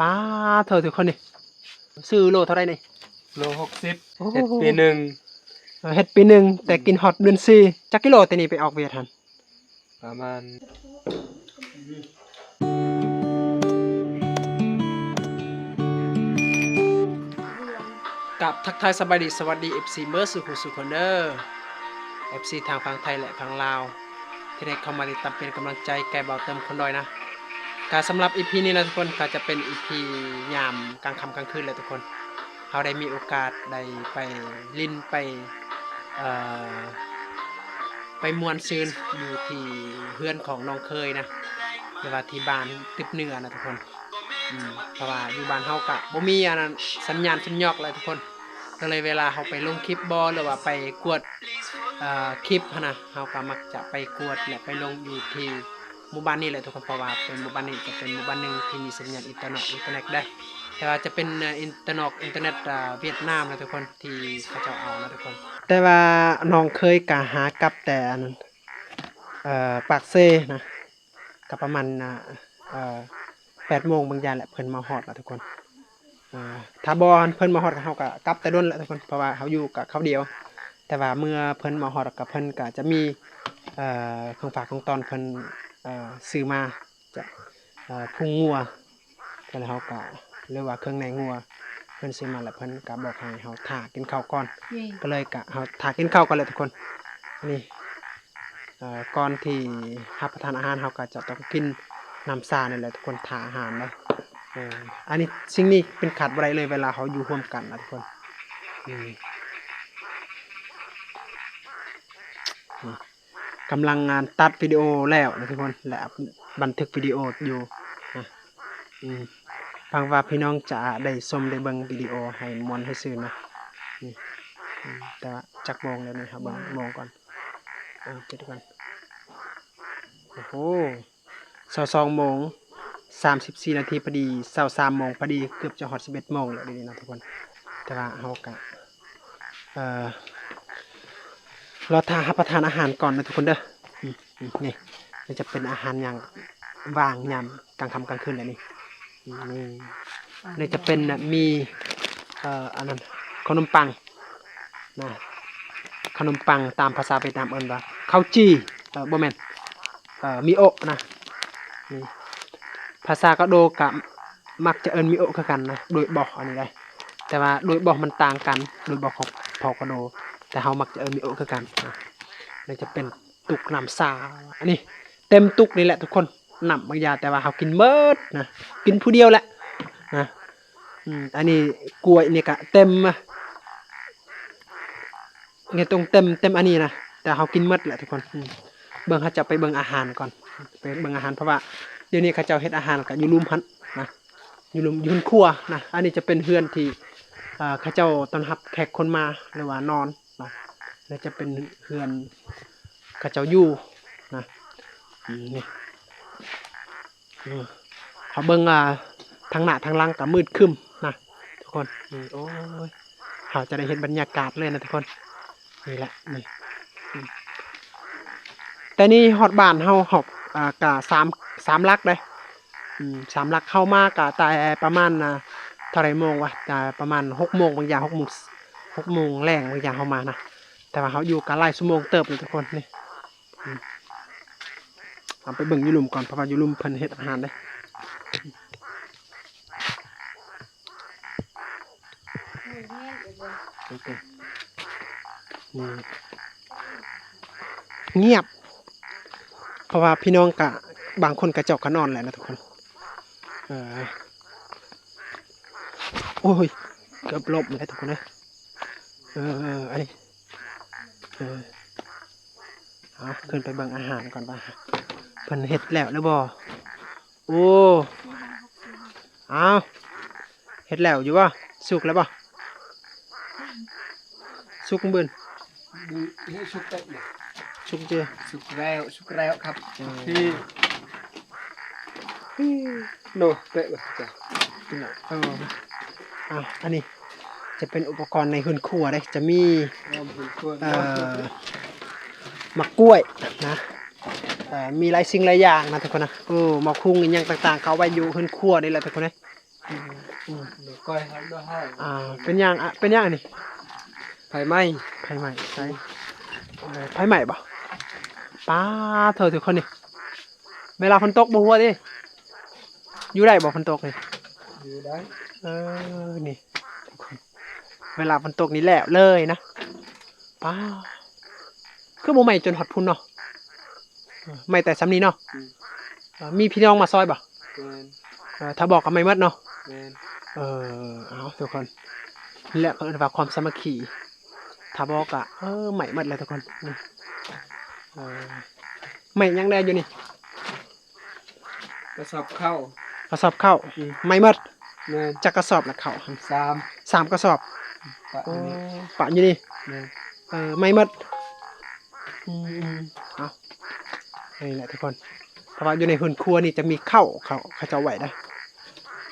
ป้าเธอทุกคนนี่ซื้อโลเท่าไรนี่โล60โอ้โห เฮ็ดปีหนึ่งเฮ็ดปีหนึ่งแต่กินฮอตเดือนสี่จักกิโลแต่นี่ไปออกเวียดทัน ประมาณกับทักทายสบายดีสวัสดี FC เบอร์สุขุสุขคนเด้อ FC ทางฝั่งไทยและฝั่งลาวที่ได้เข้ามาติดตามเป็นกำลังใจแก่เบาเติมคนดอยนะการสำหรับ EP นี้นะทุกคนก็จะเป็น EP ยามกลางค่ำกลางคืนเลยทุกคนเราได้มีโอกาสได้ไปลิ้นไปเอ่อไปมวนซืนอยู่ที่เพื่อนของน้องเคยนะหรือว่าที่บ้านตึกเหนือนะทุกคนเพราะว่าอยู่บ้านเฮากะบ่มีอันนั้นสัญญาณสัญญอกเลยทุกคนก็เลยเวลาเฮาไปลงคลิปบ่หรือว่าไปกวดคลิปนะเฮาก็มักจะไปกวดและไปลงอยู่ที่หมู่บ้านนี้แหละทุกคนเพราะว่าเป็นหมู่บ้านนี้จะเป็นหมู่บ้านหนึงที่มีสัญญาณอินเทอร์เน็ตได้แต่ว่าจะเป็นอินเทอร์เน็ตเวียดนามนะทุกคนที่เขาจะเอานะทุกคนแต่ว่าน้องเคยกะหากับแต่อันนั้นปากเซ่นะก็ประมาณ8 โมงบางอย่างแหละเพิ่นมาฮอดแล้วทุกคนถ้าบ่เพิ่นมาฮอดกับเฮาก็กลับแต่ด้นแหละทุกคนเพราะว่าเฮาอยู่กับเขาเดียวแต่ว่าเมื่อเพิ่นมาฮอดกับเพิ่นก็จะมีของฝากของตอนเพิ่นซื้อมาจะพุงงัวก็เลยเฮาก็หรือว่าเครื่องในงัวเพิ่นซื้อมาแล้วเพิ่นก็บอกให้เฮาท่ากินข้าวก่อนก็เลยก็เฮาท่ากินข้าวก่อนเลยทุกคนนี่ก่อนที่รับประทานอาหารเฮาก็จะต้องกินน้ำชานี่แหละทุกคนท่าอาหารนะอันนี้สิ่งนี้เป็นขาดบ่ได้เลยเวลาเขาอยู่ร่วมกันนะทุกคนกำลังงานตัดวิดีโอแล้วนะทุกคนและบันทึกวิดีโออยู่ฟังว่าพี่น้องจะได้ชมได้เบิ่งวิดีโอให้มวนให้ซื่อนะแต่ว่าจักโมงแล้วนี่ครับเบิ่งโมงก่อนเจ็ดก่อนโอ้โห22:34 นาทีพอดี23 โมงพอดีเกือบจะฮอด11 โมงแล้วนี่นะทุกคนแต่ว่าเฮาก็เราทานรับประทานอาหารก่อนนะทุกคนเด้อนี่จะเป็นอาหารอย่างว่างยามกลางค่ำกลางคืนเลยนี่จะเป็นมีอันนั้นขนมปังนะขนมปังตามภาษาเวียดนามเอิ้นว่าข้าวจี่บ่แม่นมิโอะนะนี่ภาษากะโดกะมักจะเอิ้นมิโอะคือกันนะโดยบอกอันนี้ได้แต่ว่าโดยบอกมันต่างกันโดยบอกของพอกะโดแต่เฮามักจะเอิ้นมิโอะคือกันนี่จะเป็นตุกน้ำซาอันนี้เต็มตุกนี่แหละทุกคนน้ำบางอย่างแต่ว่าเฮากินเบิดนะกินผู้เดียวแหละนะอันนี้กล้วยนี่ก็เต็มเนี่ยตรงเต็มอันนี้นะแต่เฮากินหมดแหละทุกคนเบิ่งเขาจะไปเบิ่งอาหารก่อนไปเบิ่งอาหารเพราะว่าเดี๋ยวนี้เขาเจ้าเฮ็ดอาหารก็อยู่รุมหันนะอยู่รุมอยู่ครัวนะอันนี้จะเป็นเฮือนที่เขาเจ้าต้อนรับแขกคนมาหรือว่านอนนะแล้วจะเป็นเฮือนเขาเจ้าอยู่นะนี่เขาเบิ่งทางหน้าทางหลังก็มืดครึ้มนะทุกคนโอ้ยเขาจะได้เห็นบรรยากาศเลยนะทุกคนนี่แหละนี่แต่นี่ฮอดบ้านเฮาหอกกะ3 ลักได้3 ลักเข้ามากะแต่ประมาณเท่าไรโมงวะแต่ประมาณ6 โมงบางอย่าง6 โมงแรงบางอย่างเข้ามานะแต่ว่าเขาอยู่กะหลายชั่วโมงเติบเลยทุกคนนี่เอาไปเบิ่งอยู่ลุมก่อนเพราะว่าอยู่ลุมเพิ่นเฮ็ดอาหารได้เงียบเพราะว่าพี่น้องกะบางคนกะเจาะกะนอนแหละนะทุกคนโอ้ยเกือบล้มเลยทุกคนนะอันนี้เอาขึ้นไปเบิ่งอาหารก่อนป่ะเพิ่นเฮ็ดแล้วหรือบ่โอ้เอาเฮ็ดแล้วอยู่บ่สุกแล้วบ่สุกเบิ่นสุกเต็มเลย สุกเจ้สุกแล้วครับที่โนเตะแบบจ้ะอันนี้จะเป็นอุปกรณ์ในหืนครัวได้จะมีมะกล้วยนะมีหลายสิ่งหลายอย่างนะทุกคนนะมะคุงอย่างต่างๆเขาไว้อยู่หืนครัวนี่แหละทุกคนนะ Được coi hắn đó hai เป็นหยังเป็นหยังอันนี้ phải may ไผใหม่ใช่ไผใหม่บ่ป้าเธอทุกคนนี่เวลาฝนตกบ่ฮู้ดิอยู่ได้บ่ฝนตกนี่ gì đấy นี่ทุกคนเวลาฝนตกนี่แหละเลยนะป้าคือบ่ใหม่จนฮอดพุ่นเนาะไม่แต่ซ้ำนี้เนาะ มีพี่น้องมาซอยบ่ men ถ้าบอกก็ไม่หมดเนาะ men เอาทุกคนนี่แหละเขาเรียกว่าความสามัคคีถ้าบอกอะใหม่หมดเลยทุกคนนี่ใหม่ยังได้อยู่นี่ cái sập khâu กระสอบข้าวใหม่หมด men จักกระสอบละข้าว sam 3 กระสอบ bạn ปะอยู่นี่ men ใหม่หมดเอานี่แหละทุกคนเพราะว่าอยู่ในหุ่นครัวนี่จะมีข้าวเขาจะเอาไว้ได้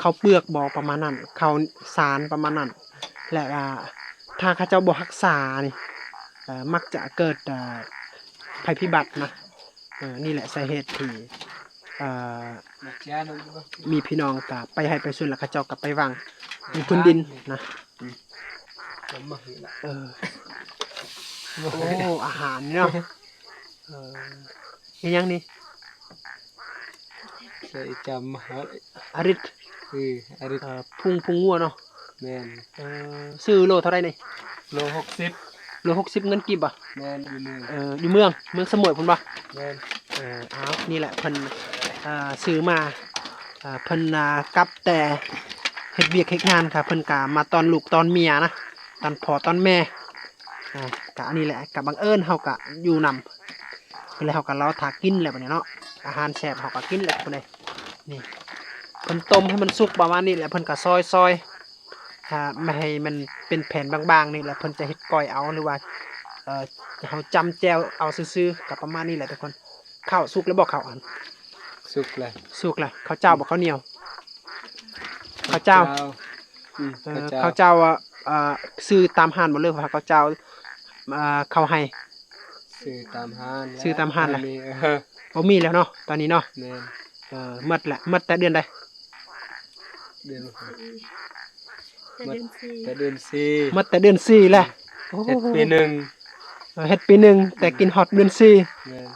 ข้าวเปลือกบอประมาณนั้นข้าวสารประมาณนั้นและถ้าเขาเจ้าบ่รักษานี่มักจะเกิดภัยพิบัตินะนี่แหละสาเหตุที่mặt cha nó cũng có มีพี่น้องกับไปให้ไปสุนแล้วเขาเจ้ากลับไปวางมีพื้นดินนะ chấm mà hủy lại โอ้อาหารเนาะยังนี่ sẽ chấm hết อริด ở đây พุงงัวเนาะ men ซื้อโลเท่าไรนี่ lô hộp xếp โล60เงินกีบอ่ะ men đi nương อยู่เมืองสมุยพุ่นบ่ men เอานี่แหละเพิ่นซื้อมาเพิ่นกลับแต่เฮ็ดเวียกเฮ็ดงานค่ะเพิ่นกะมาตอนลูกตอนเมียนะตอนพ่อตอนแม่กะอันนี้แหละกะบังเอิญเฮากะอยู่นำคือแล้วเฮาก็รอถากินแล้วบัดนี้เนาะอาหารแซ่บเฮาก็กินแล้วพุ่นเด้นี่เพิ่นต้มให้มันสุกประมาณนี้แหละเพิ่นก็ซอยไม่ให้มันเป็นแผ่นบางๆนี่แหละเพิ่นจะเฮ็ดก้อยเอาหรือว่าเฮาจำแจวเอาซื่อๆกับประมาณนี้แหละทุกคนข้าวสุกแล้วบ่ข้าวอัน sụp lại สุกล่ะข้าวเจ้าบ่ข้าวเหนียวข้าวเจ้า ข้าว ข้าวเจ้าซื้อตามห้านบ่เลยว่าข้าวเจ้าข้าวให้ ซื้อตามห้าง ซื้อตามห้างแหละ มีบ่มีแล้วเนาะตอนนี้เนาะ แม่น หมดละหมดแต่เดือนใด เดือน แต่เดือนสี่ แต่เดือนสี่ หมดแต่เดือน4แหละ เฮ็ดปีหนึ่ง เฮ็ดปีหนึงแต่กินฮอดเดือน4 แม่น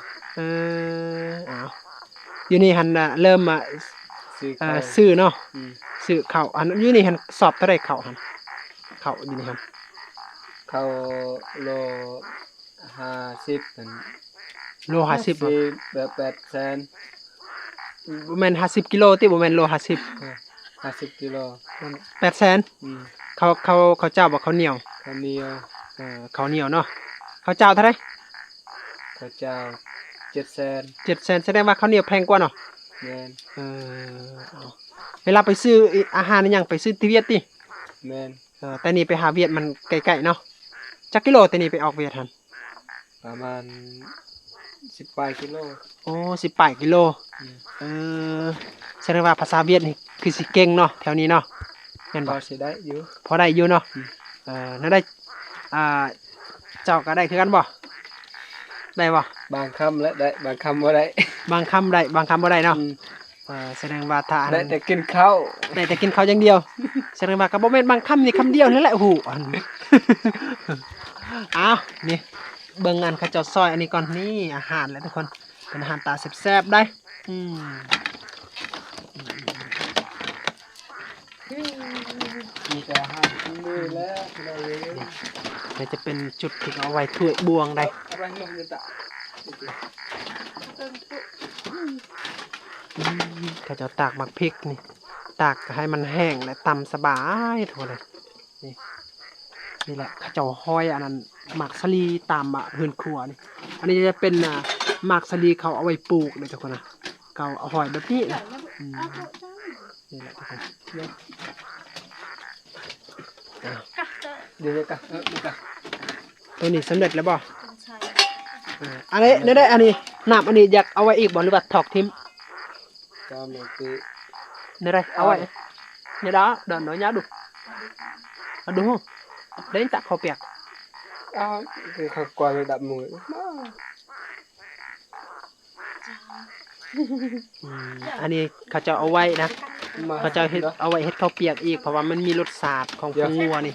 อ้าวอยู่นี่หันเริ่มซื้อข้าว ซื้อเนาะ อืม ซื้อข้าวอันอยู่นี่หันสอบเท่าใดข้าวหันข้าวอยู่นี่หัน ข้าวโล50นั่น โล50บ่ สี่แบบ8แสน บ่แม่น50กิโลติบ่แม่นโล50 50กิโล 800,000 อืม ข้าวเจ้าบ่ข้าวเหนียว ข้าวเหนียว ข้าวเหนียวเนาะข้าวเจ้าเท่าไหร่ ข้าวเจ้า7แสน 700,000แสดงว่าข้าวเหนียวแพงกว่าเนาะ แม่น เอาเวลาไปซื้ออาหารนี่ยังไปซื้อที่เวียดติ แม่น แต่นี่ไปหาเวียดมันไกลๆเนาะจักกิโลแต่นี่ไปออกเวียดหัน ประมาณ10ปลายกิโล โอ้10ปลายกิโล อืม แสดงว่าภาษาเวียดนี่คือสิเก่งเนาะแถวนี้เนาะแม่น พ บ่ อสิได้อยู่ พอได้อยู่เนาะนั่นได้เจ้าก็ได้คือกันบ่ได้บ่ บางคำและได้บางคำบ่ได้ บางคำได้บางคำบ่ได้เนาะ อืม แสดงว่าถ้าอัน ได้ นั้น แต่กินข้าว ได้แต่กินข้าวอย่างเดียว แสดงว่าก็บ่แม่นบางคำนี่คำเดียวนั่นแหละโอ้โหอัน อ้าวนี่เบิ่งอันเขาเจ้าซอยอันนี้ก่อนนี่อาหารแหละทุกคนเป็นอาหารตาแซ่บๆได้มีแต่อาหารที่นี่แหล้วเราเลย นี่จะเป็นจุดที่เอาไว้ถ้วยบวงได้ อะไรลงนี่ตะ เขาเจ้าตากหมักพริกนี่ตากให้มันแห้งและตำสบายทุกคนเลยนี่นี่แหละเขาเจ้าห้อยอันนั้นหมักสลีตามพื้นครัวนี่อันนี้จะเป็นหมักสลีเขาเอาไว้ปลูกเลยทุกคนนะเขาเอาห้อยแบบนี้นะนี่แหละทุกคน เดี๋ยวกันดูกัน ตัวนี้สำเร็จแล้วบ่อันนี้ได้อันนี้น้ำอันนี้อยากเอาไว้อีกบ่หรือว่าถอกทิ้ม จอมเลยคือ นี่ได้เอาไว้นี่đó đợt nói nhá đủ đúng không đấy tạ kho bẹc อ้าวคือเขากวาดไปดับมือ อันนี้เขาจะเอาไว้นะ เขาจะเฮ็ดเอาไว้เฮ็ดข้าวเปียกอีกเพราะว่ามันมีรสชาติของผงงัวนี่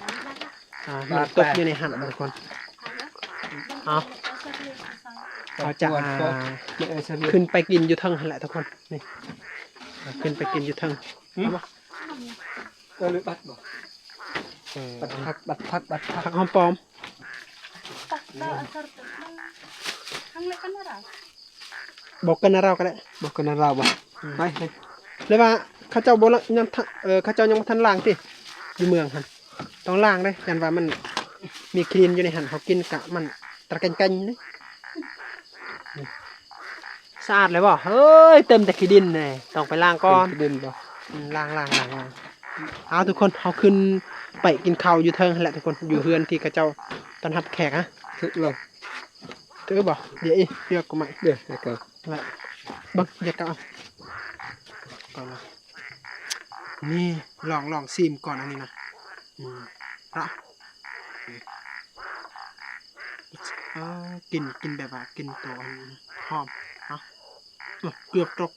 มันตกอยู่ในหั่นทุกคนเอาเขาจะขึ้นไปกินอยู่เทิงหั่นแหละทุกคนนี่ขึ้นไปกินอยู่เทิงเอาบ่ ก็เลยบัดบ่บัดพัก ผักหอมปลอมบอกกันนะเราก็ได้ บอกกันนะเราบ่ไป เลยว่าเขาเจ้าบ่ละยังเขาเจ้ายังบ่ทันล้างติอยู่เมืองหั่นต้องล้างเด้ยันว่ามันมีคลีนอยู่ในหั่นเขากินกะมันตะกันๆนี่สะอาดเลยบ่เฮ้ยเต็มแต่ขี้ดินแน่ต้องไปล้างก่อน ดินบ่ ล้างเอาทุกคนเขาขึ้นไปกินข้าวอยู่เทิงหั่นแหละทุกคนอยู่เฮือนที่เขาเจ้าต้อนรับแขกฮะ ถึกเลย ถือบ่เดี๋ยวอีเรียกกูใหม่ เดี๋ยวให้เกิด ละบักอย่าเก่าก่อนละนี่ลองซีมก่อนอันนี้นะละกินแบบว่ากินตัวอันนี้หอมเกือบตก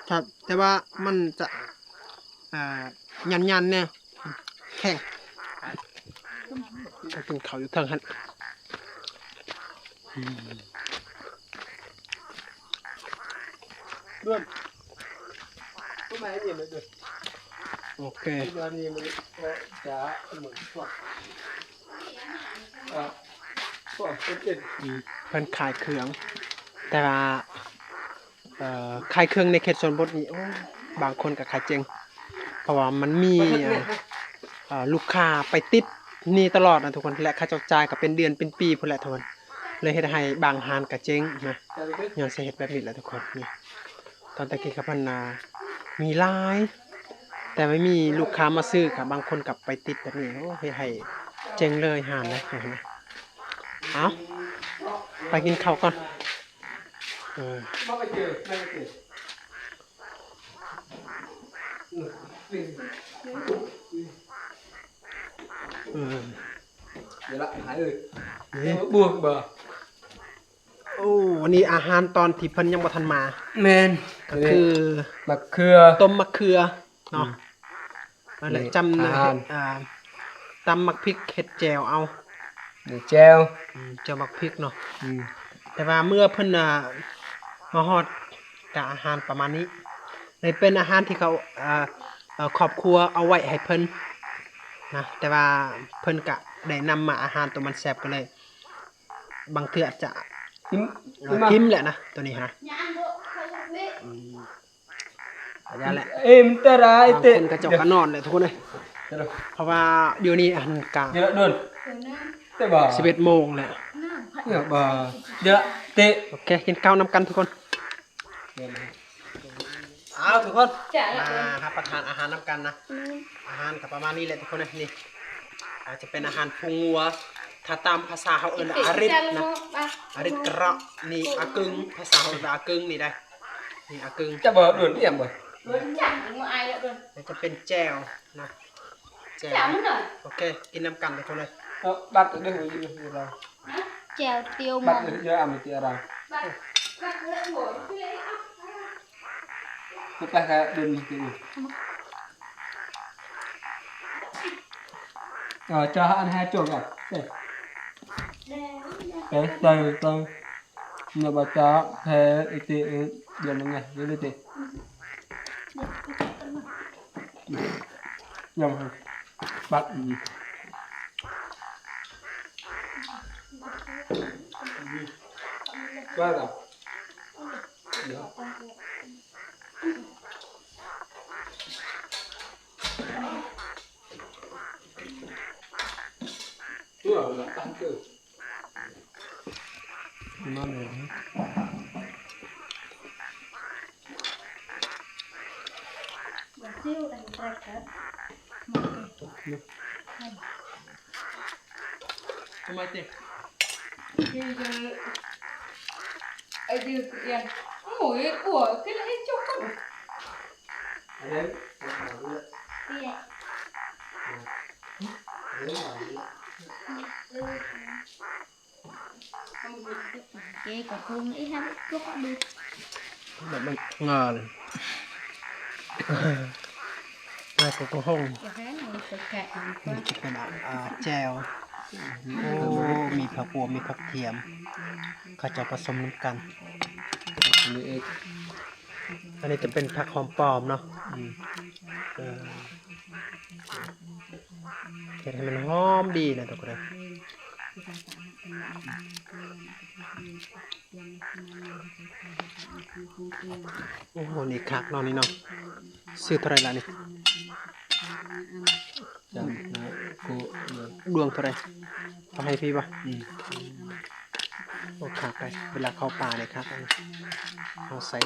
ครับแต่ว่ามันจะยันเนี่ยแข็งถ้ากินเขาวอยู่เทางหันเรื่องผู้นายนี่มันเด้อ โอเค ผู้นายนี่มันก็จะเหมือนพวกพวกเป็น เพิ่นขายเครื่อง แต่ว่าขายเครื่องในเขตชนบทนี่โอ้บางคนก็ขายเจ๊งเพราะว่ามันมีลูกค้าไปติดหนี่ตลอดนะทุกคนและค่าใช้จ่ายก็เป็นเดือนเป็นปีพุ่นแหละทุกคนเลยเฮ็ดให้บางร้านก็เจ๊งนะย้อนสาเหตุแบบนี้แหละทุกคนนี่ตอนตะกี้กับพันนามีหลาย แต่ไม่มีลูกค้ามาซื้อค่ะบางคนกลับไปติดแบบนี้โอ้เฮ็ดให้เจ๊งเลยหานนะเห็นไหมเอาไปกินข้าวก่อนไม่เจอเดี๋ยวละหายเลยบวกบ่ โอ้วันนี้อาหารตอนที่เพิ่นยังบ่ทันมา แมน ก็คือ มะเขือ ต้มมะเขือเนาะนั่นแหละ นี่ จำนะ อาหาร ตำมักพริกเฮ็ดแจวเอา แจว แจวมักพริกเนาะ อืม แต่ว่าเมื่อเพิ่นมาฮอดกับอาหารประมาณนี้เลยเป็นอาหารที่เขาครอบครัวเอาไว้ให้เพิ่นนะแต่ว่าเพิ่นก็ได้นำมาอาหารตัวมันแซ่บก็เลย บางเทื่ออาจจะ ทิมแหละนะตัวนี้ฮะอาจจะแหละ มันตราย บาง เตะ คนก็เจ้าก็นอนเลยทุกคนเลยเพราะว่าเดี๋ยวนี้อันกะ เดี๋ยวนู่นเตะบ่ 11 โมงแหละ เดี๋ยวบ่เดี๋ยวเตะ โอเคกินข้าวนำกันทุกคนเอาทุกคนมารับประทานอาหารนำกันนะอาหารกับประมาณนี้แหละทุกคนนะนี่อาจจะเป็นอาหารพุงวัวถ้าตามภาษาเขาเอิ้นอาริดนะอาริดกระนี่อากึ่งภาษาเขาอากึ่งนี่ได้นี่อากึ่ง จะบ่นู่นเอี่ยมบ่ แล้วจะเป็นแจ่วนะแจ่วโอเคกินน้ำกันเลยทุกคนเลย บัดเด้ออยู่เรา แจวเตียวม บัด อง เยอะอ่ะมีเตียเราทุกไปค่ะเดินมีกินcho ăn hai chuột à cái từ nó bảo cho thế thì giờ nó ngày như thế nhầm bắt qua rồi là tăng cường nó này siêu đánh rạch hết Không ai tìm ấy đi tiền mũi của cái lễ chúc đấy cái có không nghĩ hết chúc đi Ngờ แล้วก็ห้อง จะให้หนูจะแกะมันก็ นี่จะเป็นแจวโอ้มีผักบัวมีผักเทียมเขาจะผสมน้ำกัน อันนี้เอง อันนี้จะเป็นผักหอมปลอมเนาะเออเฮ็ดให้มันหอมดีนะทุกคนเลยโอ้โหนี่คักเนาะนี่เนาะซื้อเท่าไหรล่ะนี่ จำนะกูเนาะ ดวงเท่าไหรทำให้พี่ปะโอ้คักเลยเวลาเข้าป่าเนี่ยคักอันนี้เอาใส่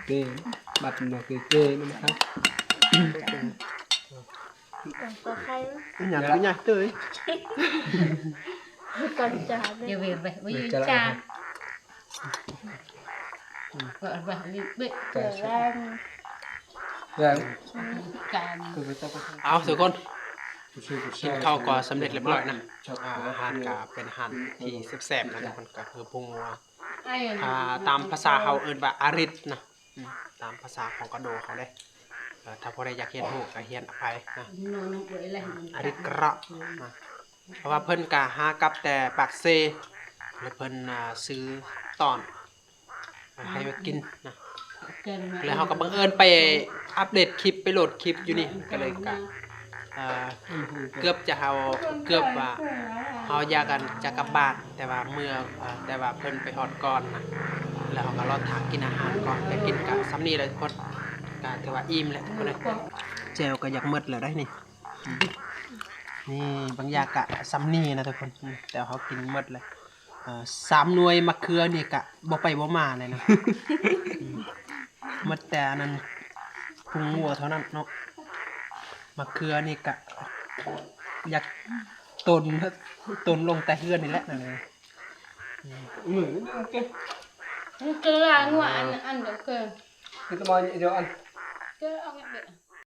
เก้บัตรเนี่ยคือเก้นะครับ còn có khay อยากกินอยากเตย còn chả เดี๋ยว đấy เวียนไปวิ่งจานแบบนี้เบ็ด trở lên แล้ว จาน คือไปต้องไป เอาทุกคน กูช่วยกู กินข้าวก็สำเร็จเรียบร้อยนะอาหารก็เป็นอาหารที่แซ่บๆนะทุกคนก็คือพุงวัว ไอ้ ตามภาษาเขาเอิ้นว่าอาริดนะตามภาษาของกระโดเขาเลยถ้าพอได้อยากเฮียนหูก็เฮียนอภัยนะ นอนเบื่ออะไร อาริดกระนะเพราะว่าเพิ่นก็หากับแต่ปากเซแล้วเพิ่นซื้อตอนให้มากินนะแล้วเขาก็บังเอิญไปอัปเดตคลิปไปโหลดคลิปอยู่นี่ก็เลยก็เกือบจะเกือบว่าเขาอยากกันจะกลับบ้านแต่ว่าเมื่อแต่ว่าเพิ่นไปฮอดก่อนนะแล้วเขาก็รอถามกินอาหารก่อนแต่กินกับซ้ำนี่เลยทุกคนก็ถือว่าอิ่มแหละทุกคนเลยแจวก็อยากหมดแล้วได้นี่นี่บางอย่างกะซ้ำนี่นะทุกคนแต่เขากินหมดเลย3 หน่วยมะเขือนี่กะบ่ไปบ่มาเลยนะหมดแต่อันนั้นพุงวัวเท่านั้นเนาะมะเขือนี่กะอยากตนลงแต่เฮือนนี่แหละนั่นเลย เหมือนเก้ มันจะล้างว่าอันเดียวเกิน คือตะมอยเดียวอัน ก็เอาเงี้ย